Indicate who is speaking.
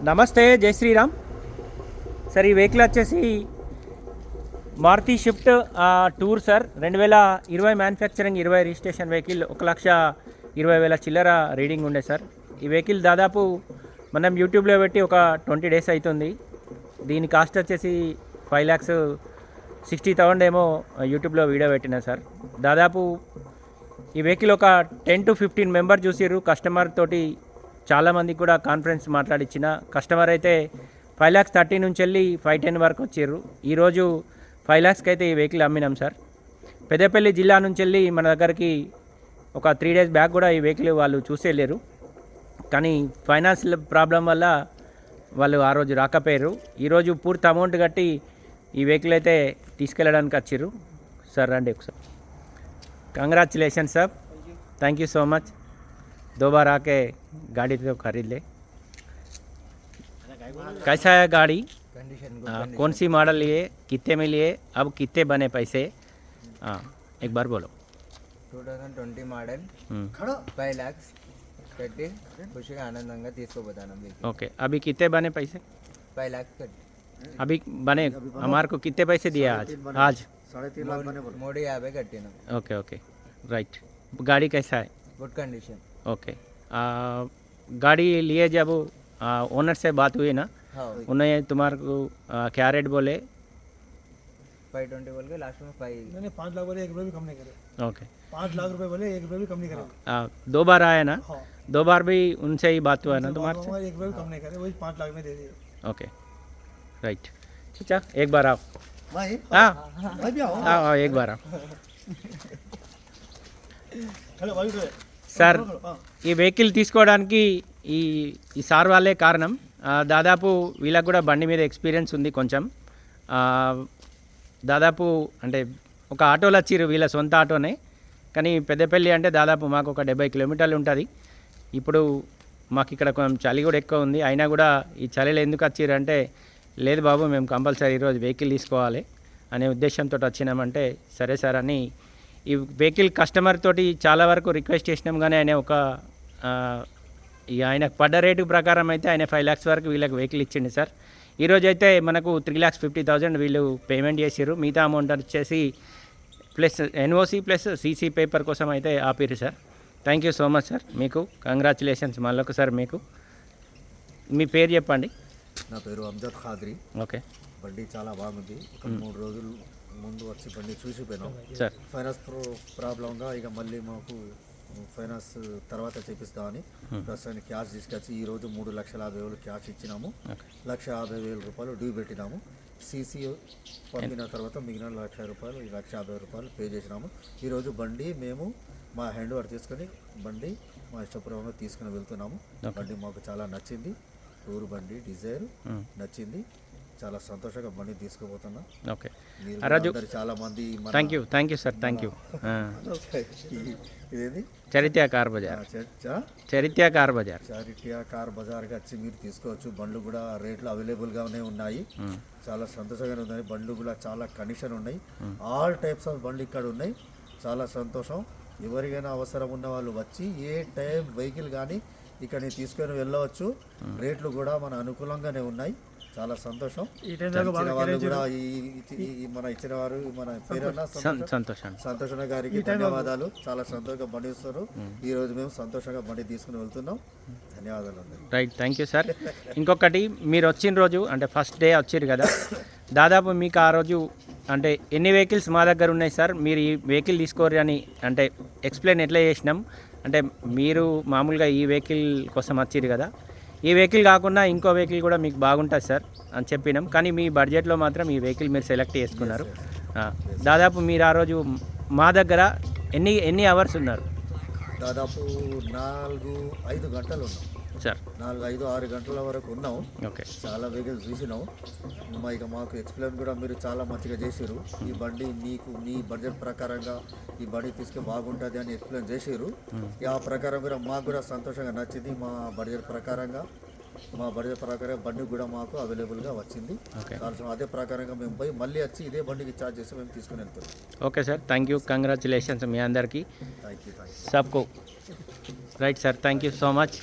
Speaker 1: నమస్తే, జై శ్రీరామ్. సార్ ఈ వెహికల్ వచ్చేసి మారుతి షిఫ్ట్ టూర్ సార్. 2020 manufacturing, 20 registration vehicle. 1,20,000 చిల్లర రీడింగ్ ఉండే సార్. ఈ వెహికల్ దాదాపు మనం యూట్యూబ్లో పెట్టి ఒక 20 days అవుతుంది. దీని కాస్ట్ వచ్చేసి 5,60,000 ఏమో యూట్యూబ్లో వీడియో పెట్టినా సార్. దాదాపు ఈ వెహికల్ ఒక 10 to 15 మెంబర్ చూసిర్రు. కస్టమర్ తోటి చాలామంది కూడా కాన్ఫరెన్స్ మాట్లాడిచ్చిన. కస్టమర్ అయితే 5,30,000 నుంచి వెళ్ళి 5,10 వరకు వచ్చారు. ఈరోజు 5,00,000కి అయితే ఈ వెహికల్ అమ్మినాం సార్. పెద్దపల్లి జిల్లా నుంచి వెళ్ళి మన దగ్గరికి ఒక 3 days బ్యాక్ కూడా ఈ వెహికల్ వాళ్ళు చూసి వెళ్ళారు. కానీ ఫైనాన్షియల్ ప్రాబ్లం వల్ల వాళ్ళు ఆ రోజు రాకపోయారు. ఈరోజు పూర్తి అమౌంట్ కట్టి ఈ వెహికల్ అయితే తీసుకెళ్ళడానికి వచ్చారు సార్. రండి ఒకసారి. कंग्रेचुलेशन साहब, थैंक यू सो मच. 2 बार आके गाड़ी तो खरीद ले. कैसा है गाड़ी? कौन सी मॉडल लिए, कितने में लिए, अब कितने बने पैसे? हाँ, एक बार बोलो.
Speaker 2: 2020 मॉडल 5 लाख कट्टी खुशिగా ఆనందంగా తీసుకోబోతాను.
Speaker 1: ओके, अभी कितने बने पैसे?
Speaker 2: 5 लाख कट्टी
Speaker 1: अभी बने. हमारे को कितने पैसे दिया आज?
Speaker 2: 3.5 लाख बने. 350 कट्टीना.
Speaker 1: Okay okay, right. गाड़ी कैसा है?
Speaker 2: Good condition.
Speaker 1: ओके. गाड़ी लिए जब ओनर से बात हुई ना,
Speaker 2: हाँ,
Speaker 1: उन्होंने तुम्हारे को क्या रेट बोले?
Speaker 2: 520 बोल के लास्ट में 5
Speaker 3: मैंने 5 लाख बोले, 1 रुपये भी कम नहीं करे.
Speaker 1: ओके.
Speaker 3: 5 लाख रुपए बोले, 1 रुपये भी कम नहीं करे.
Speaker 1: 2 बार आया ना?
Speaker 3: हाँ,
Speaker 1: 2 बार भी उनसे ही बात हुआ ना तुम्हारे से?
Speaker 3: 1 रुपये भी कम नहीं करे, वही 5 लाख में दे दिए.
Speaker 1: Okay, right. अच्छा, एक बार आओ.
Speaker 3: भाई
Speaker 1: हाँ,
Speaker 3: भाई भी आओ.
Speaker 1: आओ एक बार आओ.
Speaker 3: हेलो भाई उठो.
Speaker 1: సార్, ఈ వెహికల్ తీసుకోవడానికి ఈ ఈ సార్ వాళ్ళే కారణం. దాదాపు వీళ్ళకి కూడా బండి మీద ఎక్స్పీరియన్స్ ఉంది కొంచెం. దాదాపు అంటే ఒక ఆటోలో వచ్చిర్రు, వీళ్ళ సొంత ఆటోనే. కానీ పెద్దపల్లి అంటే దాదాపు మాకు ఒక 70 కిలోమీటర్లు ఉంటుంది. ఇప్పుడు మాకు ఇక్కడ కొంచెం చలి కూడా ఎక్కువ ఉంది. అయినా కూడా ఈ చలిలో ఎందుకు వచ్చిర్రు అంటే, లేదు బాబు మేము కంపల్సరీ ఈరోజు వెహికల్ తీసుకోవాలి అనే ఉద్దేశంతో వచ్చినామంటే, సరే సార్ అని ఈ వెహికల్ కస్టమర్ తోటి చాలా వరకు రిక్వెస్ట్ చేసినాం. కానీ ఆయన ఆయనకు పడ్డ రేటు ప్రకారం అయితే ఆయన 5 lakhs వరకు వీళ్ళకి వెహికల్ ఇచ్చిండు సార్. ఈరోజు అయితే మనకు 3,50,000 వీళ్ళు పేమెంట్ చేసారు. మిగతా అమౌంట్ వచ్చేసి plus NOC plus CC paper కోసం అయితే ఆపిరు sir. Thank you so much sir. మీకు కంగ్రాచులేషన్స్ మళ్ళొకసారి. మీకు మీ పేరు చెప్పండి.
Speaker 4: నా పేరు అమ్జద్ ఖాద్రి.
Speaker 1: ఓకే.
Speaker 4: బండి చాలా బాగుంది. 3 రోజులు ముందు వచ్చి బండి చూసిపోయినాం
Speaker 1: సార్.
Speaker 4: ఫైనాన్స్ ప్రాబ్లంగా ఇక మళ్ళీ మాకు ఫైనాన్స్ తర్వాత చేపిస్తామని ప్రస్తుతానికి క్యాష్ తీసుకొచ్చి ఈరోజు 3,50,000 క్యాష్ ఇచ్చినాము. 1,50,000 రూపాయలు డ్యూ పెట్టినాము. సీసీ పంపిన తర్వాత మిగిలిన 1,00,000 రూపాయలు, 1,50,000 రూపాయలు పే చేసినాము. ఈరోజు బండి మేము మా హ్యాండ్ ఓవర్ తీసుకొని బండి మా ఇష్టపూర్వకంగా తీసుకుని వెళ్తున్నాము. బండి మాకు చాలా నచ్చింది. టూర్ బండి డిజైర్ నచ్చింది. చాలా సంతోషంగా బండి తీసుకుపోతున్నా.
Speaker 1: ఓకే.
Speaker 4: చాలా మంది
Speaker 1: thank you sir. Thank you.
Speaker 4: ఇదేది
Speaker 1: చరిత్ర కార్ బజార్. చరిత్ర కార్ బజార్కి
Speaker 4: వచ్చి మీరు తీసుకోవచ్చు. బండ్లు కూడా రేట్లు అవైలబుల్గానే ఉన్నాయి. చాలా సంతోషంగానే ఉన్నాయి. బండ్లు కూడా చాలా కండిషన్ ఉన్నాయి. ఆల్ టైప్స్ ఆఫ్ బండ్లు ఇక్కడ ఉన్నాయి. చాలా సంతోషం. ఎవరికైనా అవసరం ఉన్న వాళ్ళు వచ్చి ఏ టైం వెహికల్ కానీ ఇక్కడ తీసుకొని వెళ్ళవచ్చు. రేట్లు కూడా మన అనుకూలంగానే ఉన్నాయి. చాలా సంతోషం. వాళ్ళు కూడా మన ఇచ్చిన వారు మన పేరన్నా సంతోషం గారికి ధన్యవాదాలు. చాలా సంతోషంగా బండి ఇస్తారు. ఈ రోజు మేము సంతోషంగా బండి తీసుకుని వెళ్తున్నాం. ధన్యవాదాలు.
Speaker 1: Right, thank you sir. ఇంకొకటి, మీరు వచ్చిన రోజు అంటే ఫస్ట్ డే వచ్చారు కదా, దాదాపు మీకు ఆ రోజు అంటే ఎన్ని వెహికల్స్ మా దగ్గర ఉన్నాయి సార్, మీరు ఈ వెహికల్ తీసుకోరు అని అంటే ఎక్స్ప్లెయిన్ ఎట్లా చేసినాం అంటే, మీరు మామూలుగా ఈ వెహికల్ కోసం వచ్చారు కదా, ఈ వెహికల్ కాకుండా ఇంకో వెహికల్ కూడా మీకు బాగుంటుంది సార్ అని చెప్పినాం. కానీ మీ బడ్జెట్లో మాత్రం ఈ వెహికల్ మీరు సెలెక్ట్ చేసుకున్నారు. దాదాపు మీరు ఆ రోజు మా దగ్గర ఎన్ని అవర్స్ ఉన్నారు?
Speaker 4: దాదాపు 4-5 గంటలు ఉన్నాం
Speaker 1: సార్.
Speaker 4: 4-5-6 గంటల వరకు ఉన్నాం.
Speaker 1: ఓకే.
Speaker 4: చాలా వెహికల్స్ చూసినాం. ఇక మాకు ఎక్స్ప్లెయిన్ కూడా మీరు చాలా మంచిగా చేసారు. ఈ బండి మీకు మీ బడ్జెట్ ప్రకారంగా ఈ బండి తీసుకు బాగుంటుంది అని ఎక్స్ప్లెయిన్ చేసారు. ఆ ప్రకారం కూడా మాకు కూడా సంతోషంగా నచ్చింది. మా బడ్జెట్ ప్రకారం బండి కూడా మాకు అవైలబుల్గా వచ్చింది. అదే ప్రకారంగా మేము పోయి మళ్ళీ వచ్చి ఇదే బండికి ఛార్జ్ చేసి మేము తీసుకుని వెళ్తాం.
Speaker 1: Okay sir, thank you. Congratulations మీ అందరికీ.
Speaker 4: Thank you.
Speaker 1: सबको. Right sir, thank you so much.